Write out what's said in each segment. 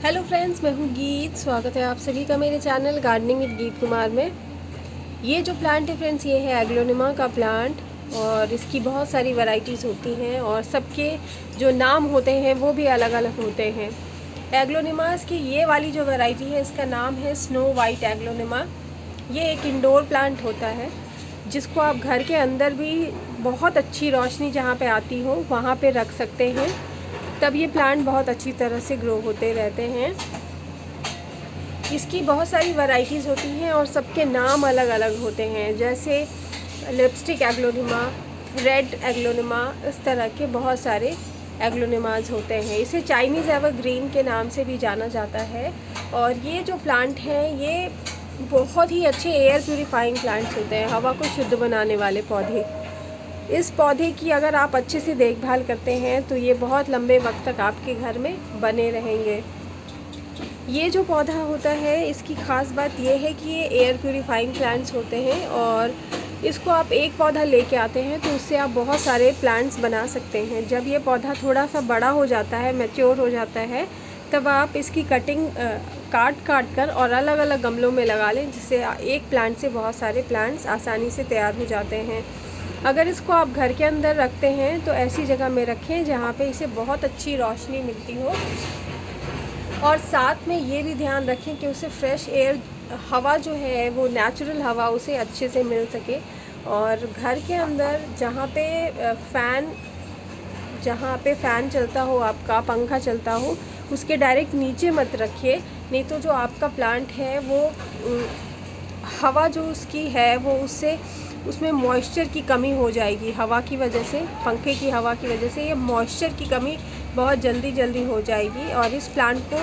Hello friends, मैं हूँ गीत। स्वागत है आप सभी का मेरे चैनल गार्डनिंग विद गीत कुमार में। ये जो प्लांट है फ्रेंड्स, ये है एग्लोनिमा का प्लांट और इसकी बहुत सारी वैरायटीज़ होती हैं और सबके जो नाम होते हैं वो भी अलग अलग होते हैं। एग्लोनिमास की ये वाली जो वैरायटी है इसका नाम है स्नो वाइट एग्लोनिमा। ये एक इंडोर प्लांट होता है जिसको आप घर के अंदर भी बहुत अच्छी रोशनी जहाँ पे आती हो वहाँ पे रख सकते हैं, तब ये प्लांट बहुत अच्छी तरह से ग्रो होते रहते हैं। इसकी बहुत सारी वैरायटीज़ होती हैं और सबके नाम अलग अलग होते हैं, जैसे लिपस्टिक एग्लोनिमा, रेड एग्लोनिमा, इस तरह के बहुत सारे एग्लोनिमाज होते हैं। इसे चाइनीज़ एवरग्रीन के नाम से भी जाना जाता है। और ये जो प्लांट हैं ये बहुत ही अच्छे एयर प्यूरीफाइंग प्लांट्स होते हैं, हवा को शुद्ध बनाने वाले पौधे। इस पौधे की अगर आप अच्छे से देखभाल करते हैं तो ये बहुत लंबे वक्त तक आपके घर में बने रहेंगे। ये जो पौधा होता है इसकी ख़ास बात यह है कि ये एयर प्यूरीफाइंग प्लांट्स होते हैं और इसको आप एक पौधा लेके आते हैं तो उससे आप बहुत सारे प्लांट्स बना सकते हैं। जब ये पौधा थोड़ा सा बड़ा हो जाता है, मैच्योर हो जाता है, तब आप इसकी कटिंग काट कर और अलग अलग गमलों में लगा लें, जिससे एक प्लांट से बहुत सारे प्लांट्स आसानी से तैयार हो जाते हैं। अगर इसको आप घर के अंदर रखते हैं तो ऐसी जगह में रखें जहाँ पे इसे बहुत अच्छी रोशनी मिलती हो, और साथ में ये भी ध्यान रखें कि उसे फ्रेश एयर, हवा जो है वो नेचुरल हवा उसे अच्छे से मिल सके। और घर के अंदर जहाँ पे फ़ैन चलता हो, आपका पंखा चलता हो, उसके डायरेक्ट नीचे मत रखिए, नहीं तो जो आपका प्लांट है वो हवा जो उसकी है वो उसमें मॉइस्चर की कमी हो जाएगी। हवा की वजह से, पंखे की हवा की वजह से ये मॉइस्चर की कमी बहुत जल्दी हो जाएगी। और इस प्लांट को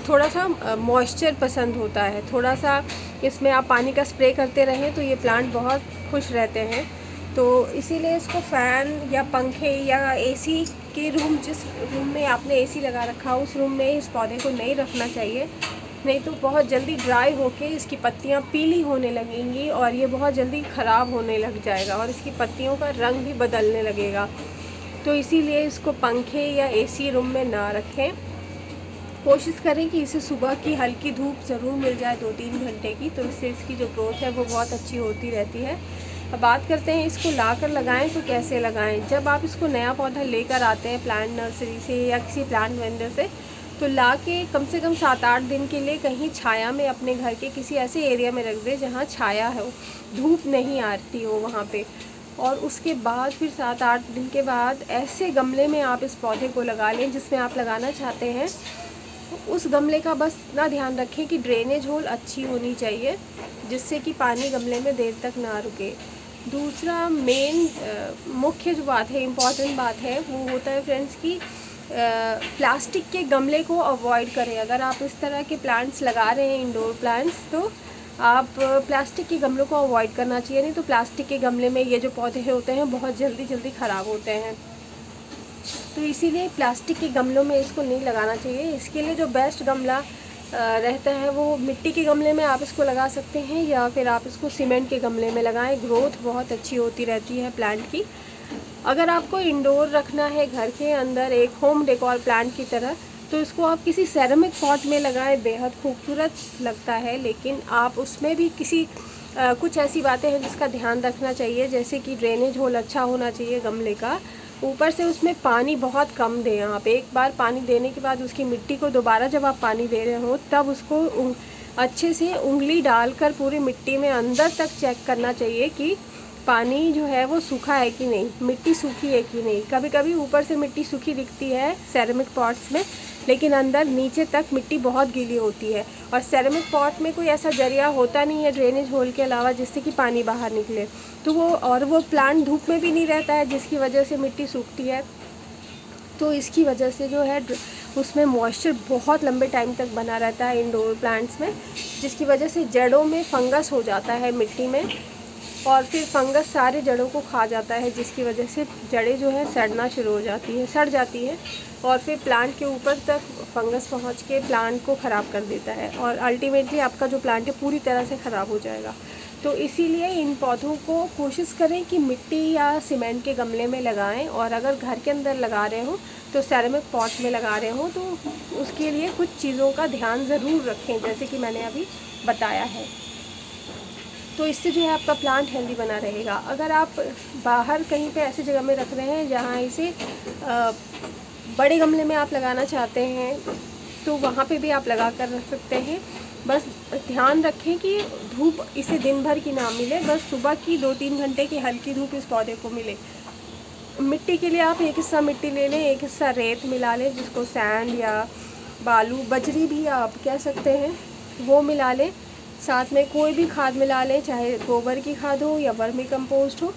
थोड़ा सा मॉइस्चर पसंद होता है, थोड़ा सा इसमें आप पानी का स्प्रे करते रहें तो ये प्लांट बहुत खुश रहते हैं। तो इसीलिए इसको फ़ैन या पंखे या एसी के रूम, जिस रूम में आपने एसी लगा रखा हो उस रूम में इस पौधे को नहीं रखना चाहिए, नहीं तो बहुत जल्दी ड्राई होके इसकी पत्तियां पीली होने लगेंगी और ये बहुत जल्दी ख़राब होने लग जाएगा और इसकी पत्तियों का रंग भी बदलने लगेगा। तो इसीलिए इसको पंखे या एसी रूम में ना रखें। कोशिश करें कि इसे सुबह की हल्की धूप ज़रूर मिल जाए 2-3 घंटे की, तो इससे इसकी जो ग्रोथ है वो बहुत अच्छी होती रहती है। अब बात करते हैं इसको लाकर लगाएं तो कैसे लगाएं। जब आप इसको नया पौधा लेकर आते हैं प्लांट नर्सरी से या किसी प्लांट वेंडर से, तो ला के कम से कम 7-8 दिन के लिए कहीं छाया में अपने घर के किसी ऐसे एरिया में रख दें जहाँ छाया हो, धूप नहीं आती हो वहाँ पे। और उसके बाद फिर 7-8 दिन के बाद ऐसे गमले में आप इस पौधे को लगा लें जिसमें आप लगाना चाहते हैं। उस गमले का बस इतना ध्यान रखें कि ड्रेनेज होल अच्छी होनी चाहिए, जिससे कि पानी गमले में देर तक ना रुके। दूसरा मुख्य जो बात है, इम्पॉर्टेंट बात है, वो होता है फ्रेंड्स की प्लास्टिक के गमले को अवॉइड करें। अगर आप इस तरह के प्लांट्स लगा रहे हैं, इंडोर प्लांट्स, तो आप प्लास्टिक के गमलों को अवॉइड करना चाहिए। नहीं तो प्लास्टिक के गमले में ये जो पौधे होते हैं बहुत जल्दी ख़राब होते हैं, तो इसीलिए प्लास्टिक के गमलों में इसको नहीं लगाना चाहिए। इसके लिए जो बेस्ट गमला रहता है वो मिट्टी के गमले में आप इसको लगा सकते हैं, या फिर आप इसको सीमेंट के गमले में लगाएं। ग्रोथ बहुत अच्छी होती रहती है प्लांट की। अगर आपको इंडोर रखना है घर के अंदर एक होम डेकोर प्लांट की तरह, तो इसको आप किसी सेरेमिक पॉट में लगाएं, बेहद खूबसूरत लगता है। लेकिन आप उसमें भी कुछ ऐसी बातें हैं जिसका ध्यान रखना चाहिए, जैसे कि ड्रेनेज होल अच्छा होना चाहिए गमले का। ऊपर से उसमें पानी बहुत कम दें आप। एक बार पानी देने के बाद उसकी मिट्टी को दोबारा जब आप पानी दे रहे हो तब उसको अच्छे से उंगली डालकर पूरी मिट्टी में अंदर तक चेक करना चाहिए कि पानी जो है वो सूखा है कि नहीं, मिट्टी सूखी है कि नहीं। कभी कभी ऊपर से मिट्टी सूखी दिखती है सेरेमिक पॉट्स में, लेकिन अंदर नीचे तक मिट्टी बहुत गीली होती है। और सेरेमिक पॉट में कोई ऐसा जरिया होता नहीं है ड्रेनेज होल के अलावा जिससे कि पानी बाहर निकले, तो वो प्लांट धूप में भी नहीं रहता है, जिसकी वजह से मिट्टी सूखती है। तो इसकी वजह से जो है उसमें मॉइस्चर बहुत लंबे टाइम तक बना रहता है इंडोर प्लांट्स में, जिसकी वजह से जड़ों में फंगस हो जाता है मिट्टी में, और फिर फंगस सारे जड़ों को खा जाता है, जिसकी वजह से जड़ें जो है सड़ जाती है और फिर प्लांट के ऊपर तक फंगस पहुंच के प्लांट को ख़राब कर देता है और अल्टीमेटली आपका जो प्लांट है पूरी तरह से ख़राब हो जाएगा। तो इसीलिए इन पौधों को कोशिश करें कि मिट्टी या सीमेंट के गमले में लगाएं, और अगर घर के अंदर लगा रहे हो तो सेरेमिक पॉट में लगा रहे हो तो उसके लिए कुछ चीज़ों का ध्यान ज़रूर रखें, जैसे कि मैंने अभी बताया है। तो इससे जो है आपका प्लांट हेल्दी बना रहेगा। अगर आप बाहर कहीं पे ऐसी जगह में रख रहे हैं जहाँ इसे बड़े गमले में आप लगाना चाहते हैं तो वहाँ पे भी आप लगा कर रख सकते हैं। बस ध्यान रखें कि धूप इसे दिन भर की ना मिले, बस सुबह की 2-3 घंटे की हल्की धूप इस पौधे को मिले। मिट्टी के लिए आप एक हिस्सा मिट्टी ले लें, एक हिस्सा रेत मिला लें, जिसको सैंड या बालू, बजरी भी आप कह सकते हैं, वो मिला लें। साथ में कोई भी खाद मिला लें, चाहे गोबर की खाद हो या वर्मी कंपोस्ट हो,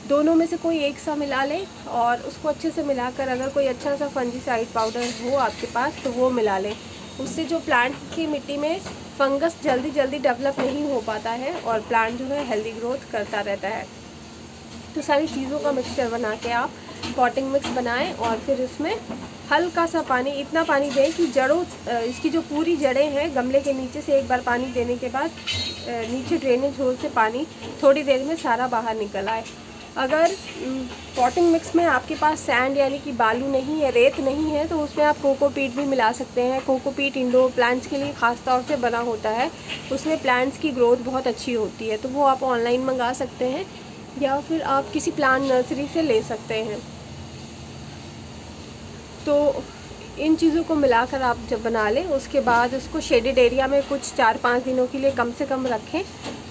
दोनों में से कोई एक सा मिला लें और उसको अच्छे से मिलाकर अगर कोई अच्छा सा फंजीसाइड पाउडर हो आपके पास तो वो मिला लें। उससे जो प्लांट की मिट्टी में फंगस जल्दी डेवलप नहीं हो पाता है और प्लांट जो है हेल्दी ग्रोथ करता रहता है। तो सारी चीज़ों का मिक्सचर बना के आप पॉटिंग मिक्स बनाएं और फिर इसमें हल्का सा पानी, इतना पानी दें कि जड़ों, इसकी जो पूरी जड़ें हैं गमले के नीचे से एक बार पानी देने के बाद नीचे ड्रेनेज होल से पानी थोड़ी देर में सारा बाहर निकल आए। अगर पॉटिंग मिक्स में आपके पास सैंड यानी कि बालू नहीं है, रेत नहीं है, तो उसमें आप कोकोपीट भी मिला सकते हैं। कोकोपीट इंडोर प्लांट्स के लिए ख़ास तौर से बना होता है, उसमें प्लांट्स की ग्रोथ बहुत अच्छी होती है, तो वो आप ऑनलाइन मंगा सकते हैं या फिर आप किसी प्लांट नर्सरी से ले सकते हैं। तो इन चीज़ों को मिलाकर आप जब बना लें उसके बाद उसको शेडेड एरिया में कुछ 4-5 दिनों के लिए कम से कम रखें।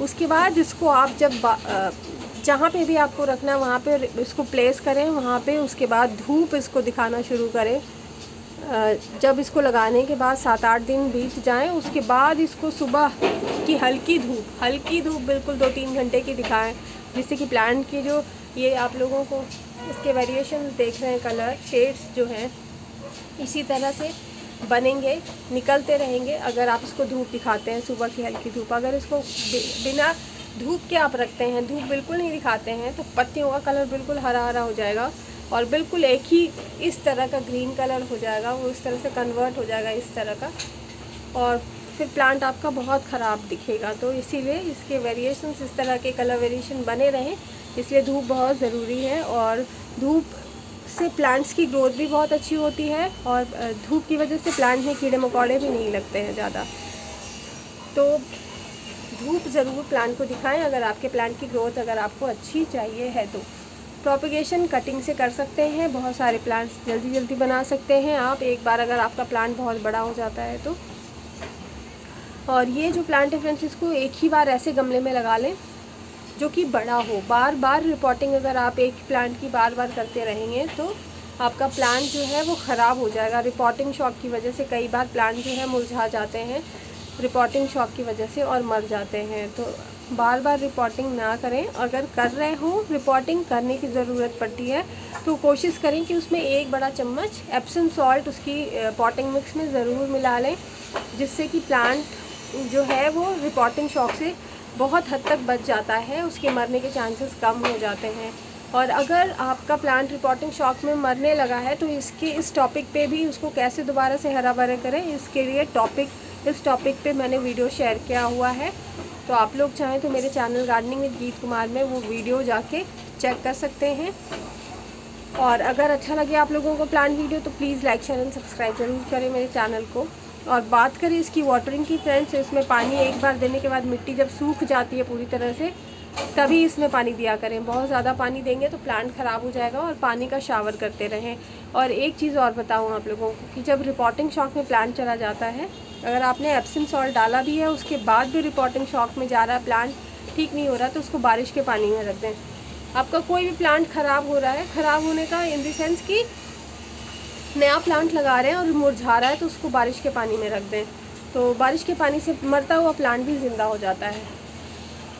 उसके बाद इसको आप जब जहाँ पे भी आपको रखना है वहाँ पे इसको प्लेस करें, वहाँ पे उसके बाद धूप इसको दिखाना शुरू करें। जब इसको लगाने के बाद 7-8 दिन बीत जाएं, उसके बाद इसको सुबह की हल्की धूप बिल्कुल 2-3 घंटे की दिखाएं, जिससे कि प्लांट की जो ये आप लोगों को इसके वेरिएशन देख रहे हैं, कलर शेड्स जो हैं इसी तरह से बनेंगे, निकलते रहेंगे अगर आप इसको धूप दिखाते हैं, सुबह की हल्की धूप। अगर इसको बिना धूप के आप रखते हैं, धूप बिल्कुल नहीं दिखाते हैं, तो पत्तियों का कलर बिल्कुल हरा हरा हो जाएगा और बिल्कुल एक ही इस तरह का ग्रीन कलर हो जाएगा, वो इस तरह से कन्वर्ट हो जाएगा इस तरह का, और फिर प्लांट आपका बहुत ख़राब दिखेगा। तो इसीलिए इसके वेरिएशंस इस तरह के कलर वेरिएशन बने रहें, इसलिए धूप बहुत ज़रूरी है। और धूप से प्लांट्स की ग्रोथ भी बहुत अच्छी होती है और धूप की वजह से प्लांट में कीड़े मकोड़े भी नहीं लगते हैं ज़्यादा। तो धूप ज़रूर प्लांट को दिखाएं अगर आपके प्लांट की ग्रोथ अगर आपको अच्छी चाहिए है तो। प्रोपेगेशन कटिंग से कर सकते हैं, बहुत सारे प्लांट्स जल्दी बना सकते हैं आप एक बार अगर आपका प्लांट बहुत बड़ा हो जाता है तो। और ये जो प्लांट है फ्रेंड्स, इसको एक ही बार ऐसे गमले में लगा लें जो कि बड़ा हो। बार बार रिपोर्टिंग अगर आप एक प्लांट की बार बार करते रहेंगे तो आपका प्लांट जो है वो ख़राब हो जाएगा। रिपोर्टिंग शॉक की वजह से कई बार प्लांट जो है मुरझा जाते हैं रिपोर्टिंग शॉक की वजह से और मर जाते हैं। तो बार बार रिपोर्टिंग ना करें। अगर कर रहे हो, रिपोर्टिंग करने की ज़रूरत पड़ती है तो कोशिश करें कि उसमें 1 बड़ा चम्मच एप्सम सॉल्ट उसकी पॉटिंग मिक्स में ज़रूर मिला लें, जिससे कि प्लांट जो है वो रिपोर्टिंग शॉक से बहुत हद तक बच जाता है, उसके मरने के चांसेस कम हो जाते हैं। और अगर आपका प्लांट रिपोर्टिंग शॉक में मरने लगा है तो इस टॉपिक पे भी उसको कैसे दोबारा से हरा भरा करें, इसके लिए इस टॉपिक पे मैंने वीडियो शेयर किया हुआ है, तो आप लोग चाहें तो मेरे चैनल गार्डनिंग विद गीत कुमार में वो वीडियो जाके चेक कर सकते हैं। और अगर अच्छा लगे आप लोगों को प्लांट वीडियो तो please like share and subscribe ज़रूर करें मेरे चैनल को। और बात करें इसकी वाटरिंग की फ्रेंड्स, इसमें पानी एक बार देने के बाद मिट्टी जब सूख जाती है पूरी तरह से तभी इसमें पानी दिया करें। बहुत ज़्यादा पानी देंगे तो प्लांट ख़राब हो जाएगा और पानी का शावर करते रहें। और एक चीज़ और बताऊँ आप लोगों को कि जब रिपोर्टिंग शॉक में प्लांट चला जाता है, अगर आपने एप्सम सॉल्ट डाला भी है उसके बाद भी रिपोर्टिंग शॉक में जा रहा है, प्लांट ठीक नहीं हो रहा, तो उसको बारिश के पानी में रख दें। आपका कोई भी प्लांट ख़राब हो रहा है, ख़राब होने का इन द सेंस कि नया प्लांट लगा रहे हैं और मुरझा रहा है, तो उसको बारिश के पानी में रख दें, तो बारिश के पानी से मरता हुआ प्लांट भी ज़िंदा हो जाता है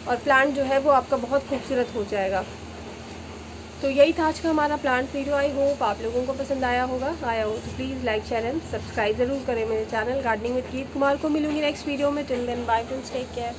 और प्लांट जो है वो आपका बहुत खूबसूरत हो जाएगा। तो यही था आज का हमारा प्लांट वीडियो। आई होप आप लोगों को पसंद आया हो तो please like share and subscribe ज़रूर करें मेरे चैनल गार्डनिंग विद गीत कुमार को। मिलूंगी नेक्स्ट वीडियो में। Till then bye friends, take care.